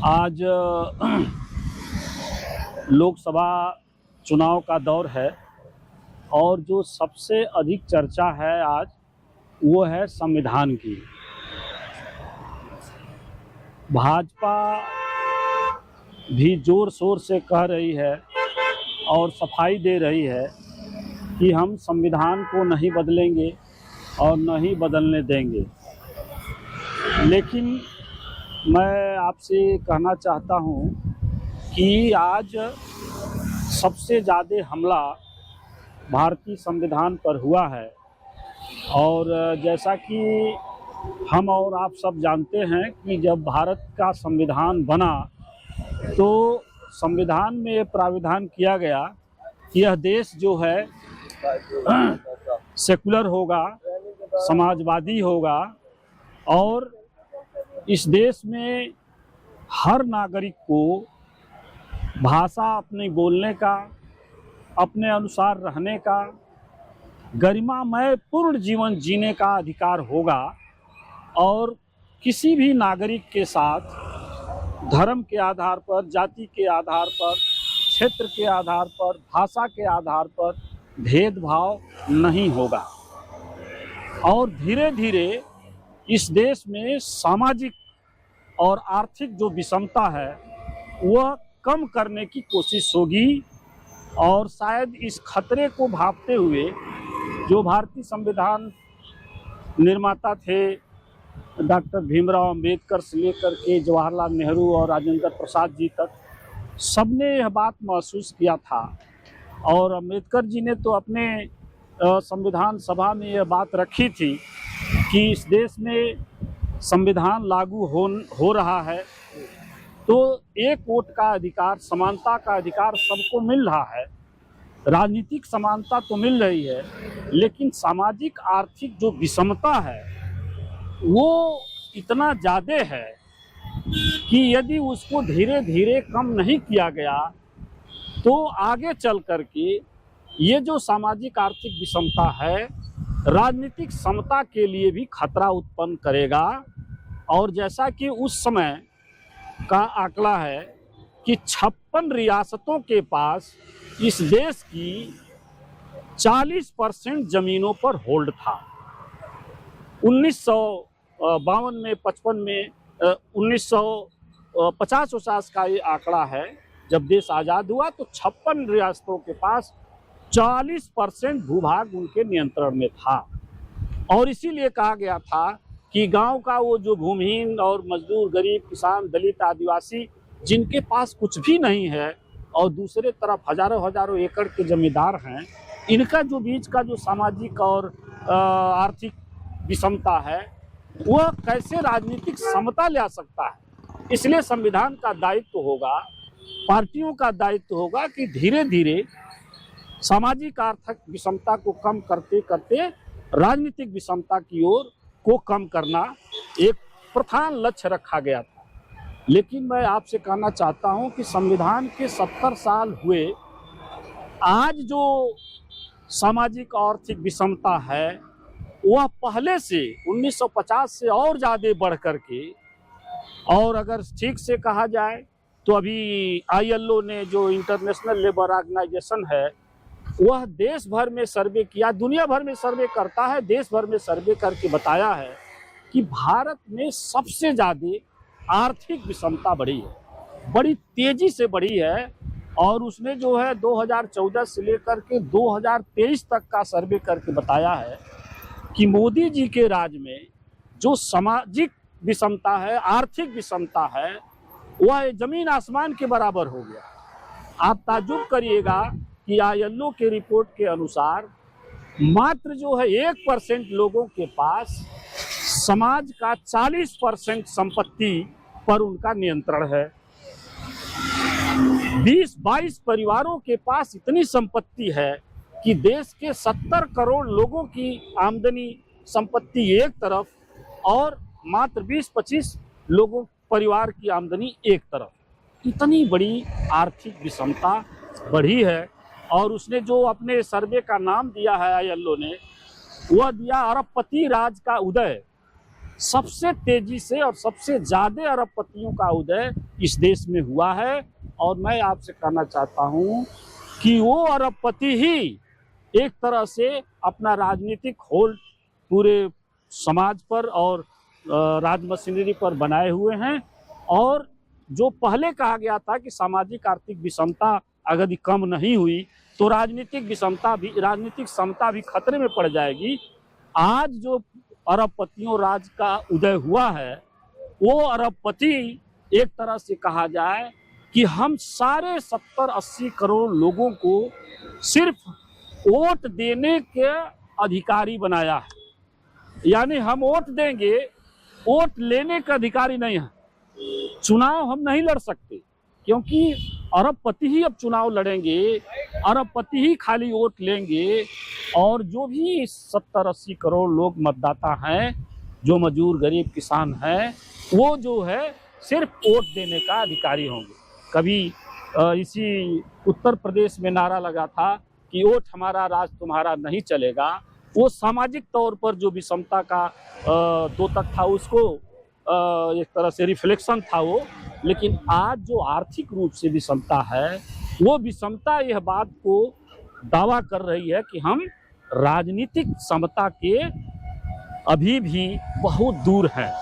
आज लोकसभा चुनाव का दौर है और जो सबसे अधिक चर्चा है आज वो है संविधान की। भाजपा भी जोर शोर से कह रही है और सफाई दे रही है कि हम संविधान को नहीं बदलेंगे और नहीं बदलने देंगे। लेकिन मैं आपसे कहना चाहता हूं कि आज सबसे ज़्यादा हमला भारतीय संविधान पर हुआ है और जैसा कि हम और आप सब जानते हैं कि जब भारत का संविधान बना तो संविधान में ये प्राविधान किया गया कि यह देश जो है सेकुलर होगा, समाजवादी होगा और इस देश में हर नागरिक को भाषा अपने बोलने का, अपने अनुसार रहने का, गरिमामय पूर्ण जीवन जीने का अधिकार होगा और किसी भी नागरिक के साथ धर्म के आधार पर, जाति के आधार पर, क्षेत्र के आधार पर, भाषा के आधार पर भेदभाव नहीं होगा। और धीरे धीरे इस देश में सामाजिक और आर्थिक जो विषमता है वह कम करने की कोशिश होगी और शायद इस खतरे को भांपते हुए जो भारतीय संविधान निर्माता थे डॉक्टर भीमराव अंबेडकर से लेकर के जवाहरलाल नेहरू और राजेंद्र प्रसाद जी तक सबने यह बात महसूस किया था। और अंबेडकर जी ने तो अपने संविधान सभा में यह बात रखी थी कि इस देश में संविधान लागू हो रहा है तो एक वोट का अधिकार, समानता का अधिकार सबको मिल रहा है। राजनीतिक समानता तो मिल रही है लेकिन सामाजिक आर्थिक जो विषमता है वो इतना ज़्यादा है कि यदि उसको धीरे धीरे कम नहीं किया गया तो आगे चल कर के ये जो सामाजिक आर्थिक विषमता है राजनीतिक समता के लिए भी खतरा उत्पन्न करेगा। और जैसा कि उस समय का आंकड़ा है कि 56 रियासतों के पास इस देश की 40% जमीनों पर होल्ड था। 1952 में, 55 में, 1950 का ये आंकड़ा है। जब देश आज़ाद हुआ तो 56 रियासतों के पास 40% भूभाग उनके नियंत्रण में था। और इसीलिए कहा गया था कि गांव का वो जो भूमिहीन और मजदूर, गरीब, किसान, दलित, आदिवासी जिनके पास कुछ भी नहीं है और दूसरे तरफ हजारों एकड़ के जमींदार हैं, इनका जो बीच का जो सामाजिक और आर्थिक विषमता है वह कैसे राजनीतिक समता ले आ सकता है। इसलिए संविधान का दायित्व होगा, पार्टियों का दायित्व होगा कि धीरे धीरे सामाजिक आर्थिक विषमता को कम करते करते राजनीतिक विषमता की ओर को कम करना एक प्रधान लक्ष्य रखा गया था। लेकिन मैं आपसे कहना चाहता हूं कि संविधान के 70 साल हुए, आज जो सामाजिक आर्थिक विषमता है वह पहले से 1950 से और ज़्यादा बढ़ करके, और अगर ठीक से कहा जाए तो अभी ILO ने जो इंटरनेशनल लेबर ऑर्गेनाइजेशन है वह देश भर में सर्वे किया, दुनिया भर में सर्वे करता है, देश भर में सर्वे करके बताया है कि भारत में सबसे ज़्यादा आर्थिक विषमता बढ़ी है, बड़ी तेज़ी से बढ़ी है। और उसने जो है 2014 से लेकर के 2023 तक का सर्वे करके बताया है कि मोदी जी के राज में जो सामाजिक विषमता है, आर्थिक विषमता है, वह जमीन आसमान के बराबर हो गया। आप ताज्जुब करिएगा कि ILO के रिपोर्ट के अनुसार मात्र जो है 1% लोगों के पास समाज का 40% संपत्ति पर उनका नियंत्रण है। 20-22 परिवारों के पास इतनी संपत्ति है कि देश के 70 करोड़ लोगों की आमदनी, संपत्ति एक तरफ और मात्र 20-25 लोगों परिवार की आमदनी एक तरफ। इतनी बड़ी आर्थिक विषमता बढ़ी है। और उसने जो अपने सर्वे का नाम दिया है ILO ने, वह दिया अरबपति राज का उदय। सबसे तेजी से और सबसे ज्यादा अरबपतियों का उदय इस देश में हुआ है। और मैं आपसे कहना चाहता हूं कि वो अरबपति ही एक तरह से अपना राजनीतिक होल्ड पूरे समाज पर और राज मशीनरी पर बनाए हुए हैं। और जो पहले कहा गया था कि सामाजिक आर्थिक विषमता अगर कम नहीं हुई तो राजनीतिक समता भी खतरे में पड़ जाएगी। आज जो अरबपतियों राज का उदय हुआ है वो अरबपति एक तरह से कहा जाए कि हम सारे 70-80 करोड़ लोगों को सिर्फ वोट देने के अधिकारी बनाया है। यानी हम वोट देंगे, वोट लेने के अधिकारी नहीं है। चुनाव हम नहीं लड़ सकते क्योंकि अरबपति ही अब चुनाव लड़ेंगे, अरबपति ही खाली वोट लेंगे। और जो भी 70-80 करोड़ लोग मतदाता हैं, जो मजदूर गरीब किसान हैं, वो जो है सिर्फ वोट देने का अधिकारी होंगे। कभी इसी उत्तर प्रदेश में नारा लगा था कि वोट हमारा राज तुम्हारा नहीं चलेगा। वो सामाजिक तौर पर जो विषमता का द्योतक था उसको एक तरह से रिफ्लेक्शन था वो। लेकिन आज जो आर्थिक रूप से विषमता है वो विषमता यह बात को दावा कर रही है कि हम राजनीतिक समता के अभी भी बहुत दूर हैं।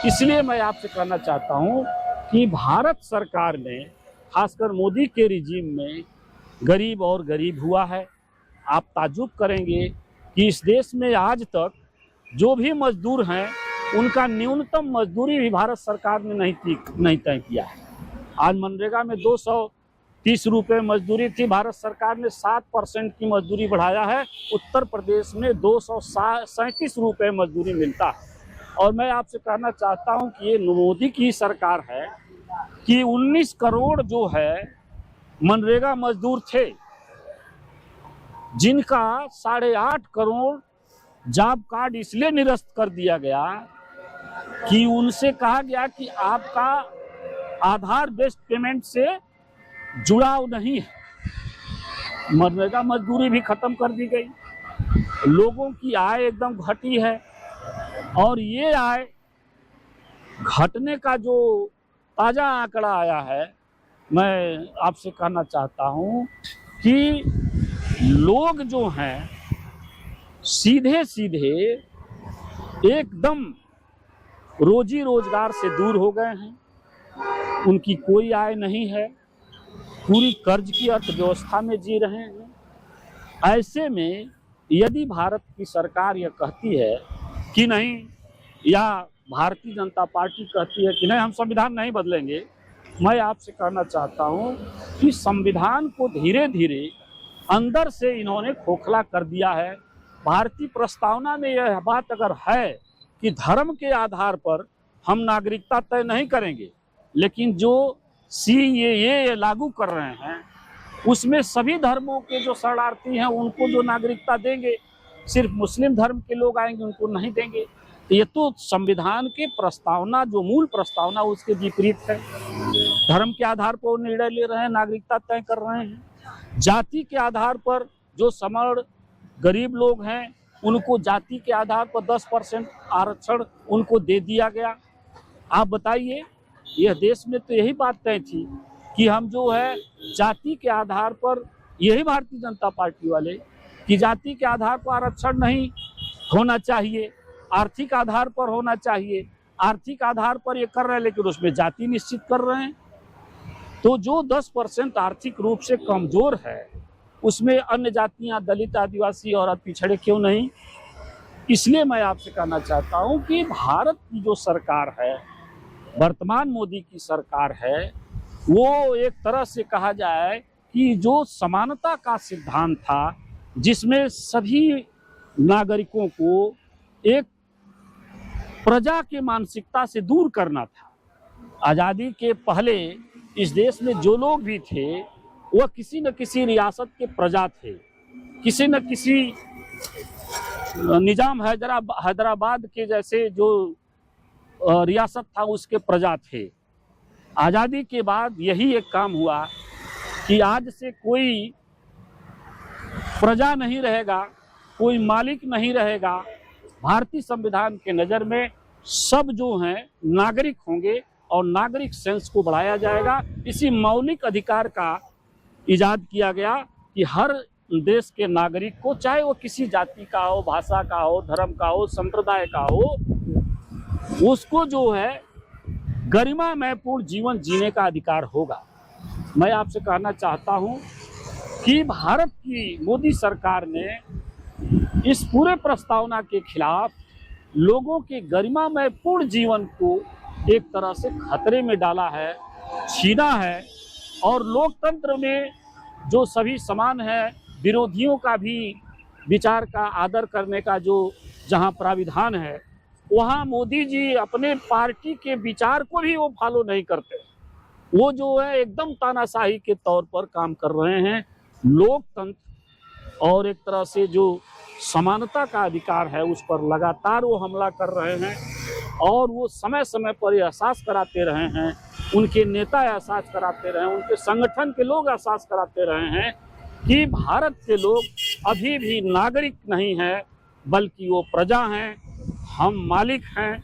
इसलिए मैं आपसे कहना चाहता हूं कि भारत सरकार ने खासकर मोदी के रिजीम में गरीब और गरीब हुआ है। आप ताज्जुब करेंगे कि इस देश में आज तक जो भी मजदूर हैं उनका न्यूनतम मजदूरी भी भारत सरकार ने नहीं तय किया है। आज मनरेगा में 230 रुपये मजदूरी थी, भारत सरकार ने 7% की मजदूरी बढ़ाया है। उत्तर प्रदेश में 237 रुपये मजदूरी मिलता है। और मैं आपसे कहना चाहता हूं कि ये मोदी की सरकार है कि 19 करोड़ जो है मनरेगा मजदूर थे, जिनका 8.5 करोड़ जॉब कार्ड इसलिए निरस्त कर दिया गया कि उनसे कहा गया कि आपका आधार बेस्ड पेमेंट से जुड़ाव नहीं है। मनरेगा मजदूरी भी खत्म कर दी गई। लोगों की आय एकदम घटी है। और ये आय घटने का जो ताजा आंकड़ा आया है, मैं आपसे कहना चाहता हूं कि लोग जो हैं सीधे सीधे एकदम रोजी रोजगार से दूर हो गए हैं। उनकी कोई आय नहीं है, पूरी कर्ज की अर्थव्यवस्था में जी रहे हैं। ऐसे में यदि भारत की सरकार यह कहती है कि नहीं, या भारतीय जनता पार्टी कहती है कि नहीं हम संविधान नहीं बदलेंगे, मैं आपसे कहना चाहता हूं कि संविधान को धीरे धीरे अंदर से इन्होंने खोखला कर दिया है। भारतीय प्रस्तावना में यह बात अगर है कि धर्म के आधार पर हम नागरिकता तय नहीं करेंगे, लेकिन जो CAA लागू कर रहे हैं उसमें सभी धर्मों के जो शरणार्थी हैं उनको जो नागरिकता देंगे, सिर्फ मुस्लिम धर्म के लोग आएंगे उनको नहीं देंगे। ये तो संविधान के प्रस्तावना, जो मूल प्रस्तावना उसके विपरीत है। धर्म के आधार पर वो निर्णय ले रहे हैं, नागरिकता तय कर रहे हैं। जाति के आधार पर जो समर्ण गरीब लोग हैं उनको जाति के आधार पर 10% आरक्षण उनको दे दिया गया। आप बताइए, यह देश में तो यही बात तय थी कि हम जो है जाति के आधार पर, यही भारतीय जनता पार्टी वाले कि जाति के आधार पर आरक्षण नहीं होना चाहिए, आर्थिक आधार पर होना चाहिए। आर्थिक आधार पर ये कर रहे हैं लेकिन उसमें जाति निश्चित कर रहे हैं। तो जो 10% आर्थिक रूप से कमजोर है उसमें अन्य जातियां, दलित, आदिवासी और पिछड़े क्यों नहीं। इसलिए मैं आपसे कहना चाहता हूं कि भारत की जो सरकार है, वर्तमान मोदी की सरकार है, वो एक तरह से कहा जाए कि जो समानता का सिद्धांत था, जिसमें सभी नागरिकों को एक प्रजा के मानसिकता से दूर करना था। आज़ादी के पहले इस देश में जो लोग भी थे वह किसी न किसी रियासत के प्रजा थे, किसी न किसी निजाम हैदराबाद के जैसे जो रियासत था उसके प्रजा थे। आज़ादी के बाद यही एक काम हुआ कि आज से कोई प्रजा नहीं रहेगा, कोई मालिक नहीं रहेगा। भारतीय संविधान के नज़र में सब जो हैं नागरिक होंगे और नागरिक सेंस को बढ़ाया जाएगा। इसी मौलिक अधिकार का इजाद किया गया कि हर देश के नागरिक को, चाहे वो किसी जाति का हो, भाषा का हो, धर्म का हो, संप्रदाय का हो, उसको जो है गरिमामयपूर्ण जीवन जीने का अधिकार होगा। मैं आपसे कहना चाहता हूं कि भारत की मोदी सरकार ने इस पूरे प्रस्तावना के खिलाफ लोगों के गरिमामयपूर्ण जीवन को एक तरह से खतरे में डाला है, छीना है। और लोकतंत्र में जो सभी समान है, विरोधियों का भी विचार का आदर करने का जो जहां प्राविधान है, वहां मोदी जी अपने पार्टी के विचार को भी वो फॉलो नहीं करते। वो जो है एकदम तानाशाही के तौर पर काम कर रहे हैं। लोकतंत्र और एक तरह से जो समानता का अधिकार है उस पर लगातार वो हमला कर रहे हैं। और वो समय समय पर एहसास कराते रहे हैं, उनके नेता एहसास कराते रहे हैं, उनके संगठन के लोग एहसास कराते रहे हैं कि भारत के लोग अभी भी नागरिक नहीं हैं, बल्कि वो प्रजा हैं। हम मालिक हैं,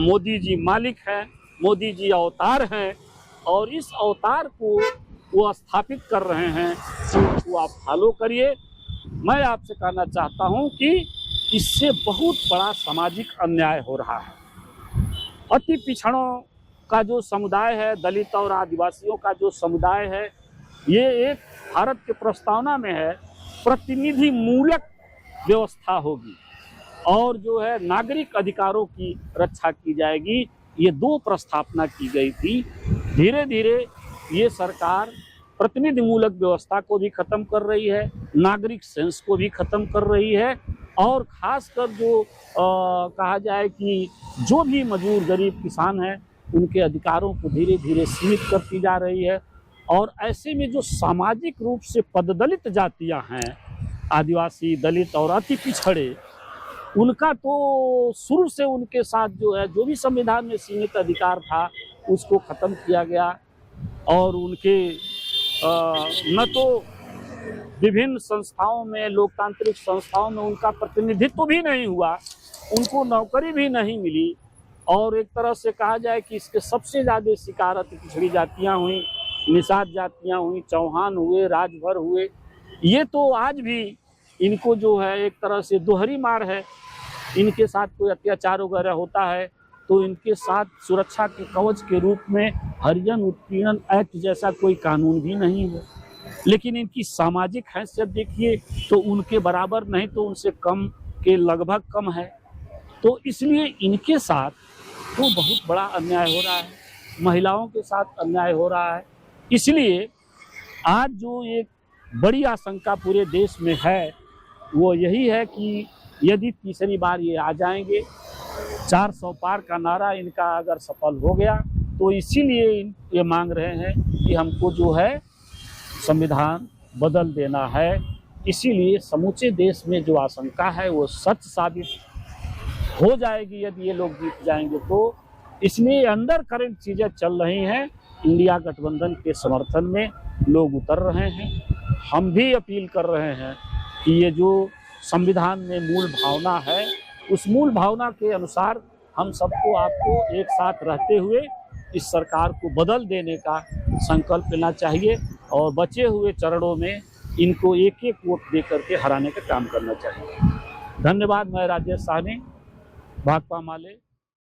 मोदी जी मालिक हैं, मोदी जी अवतार हैं। और इस अवतार को वो स्थापित कर रहे हैं, वो आप फॉलो करिए। मैं आपसे कहना चाहता हूं कि इससे बहुत बड़ा सामाजिक अन्याय हो रहा है। अति पिछड़ों का जो समुदाय है, दलित और आदिवासियों का जो समुदाय है, ये एक भारत के प्रस्तावना में है प्रतिनिधि मूलक व्यवस्था होगी और जो है नागरिक अधिकारों की रक्षा की जाएगी। ये दो प्रस्तावना की गई थी। धीरे धीरे ये सरकार प्रतिनिधि मूलक व्यवस्था को भी खत्म कर रही है, नागरिक सेंस को भी खत्म कर रही है। और खासकर जो कहा जाए कि जो भी मजदूर गरीब किसान हैं, उनके अधिकारों को धीरे धीरे सीमित करती जा रही है। और ऐसे में जो सामाजिक रूप से पददलित जातियां हैं, आदिवासी, दलित और अति पिछड़े, उनका तो शुरू से उनके साथ जो है जो भी संविधान में सीमित अधिकार था उसको ख़त्म किया गया। और उनके न तो विभिन्न संस्थाओं में, लोकतांत्रिक संस्थाओं में उनका प्रतिनिधित्व भी नहीं हुआ, उनको नौकरी भी नहीं मिली। और एक तरह से कहा जाए कि इसके सबसे ज़्यादा शिकार अति पिछड़ी जातियाँ हुई, निषाद जातियाँ हुई, चौहान हुए, राजभर हुए। ये तो आज भी इनको जो है एक तरह से दोहरी मार है। इनके साथ कोई अत्याचार वगैरह होता है तो इनके साथ सुरक्षा के कवच के रूप में हरिजन उत्पीड़न एक्ट जैसा कोई कानून भी नहीं है। लेकिन इनकी सामाजिक हैसियत देखिए तो उनके बराबर नहीं तो उनसे कम के लगभग कम है। तो इसलिए इनके साथ तो बहुत बड़ा अन्याय हो रहा है, महिलाओं के साथ अन्याय हो रहा है। इसलिए आज जो एक बड़ी आशंका पूरे देश में है वो यही है कि यदि तीसरी बार ये आ जाएंगे, 400 पार का नारा इनका अगर सफल हो गया, तो इसीलिए ये मांग रहे हैं कि हमको जो है संविधान बदल देना है। इसीलिए समूचे देश में जो आशंका है वो सच साबित हो जाएगी यदि ये लोग जीत जाएंगे तो। इसलिए अंडर करंट चीज़ें चल रही हैं। इंडिया गठबंधन के समर्थन में लोग उतर रहे हैं। हम भी अपील कर रहे हैं कि ये जो संविधान में मूल भावना है, उस मूल भावना के अनुसार हम सबको आपको एक साथ रहते हुए इस सरकार को बदल देने का संकल्प लेना चाहिए और बचे हुए चरणों में इनको एक एक वोट दे करके हराने का काम करना चाहिए। धन्यवाद। मैं राजेश साहनी, भाकपा माले।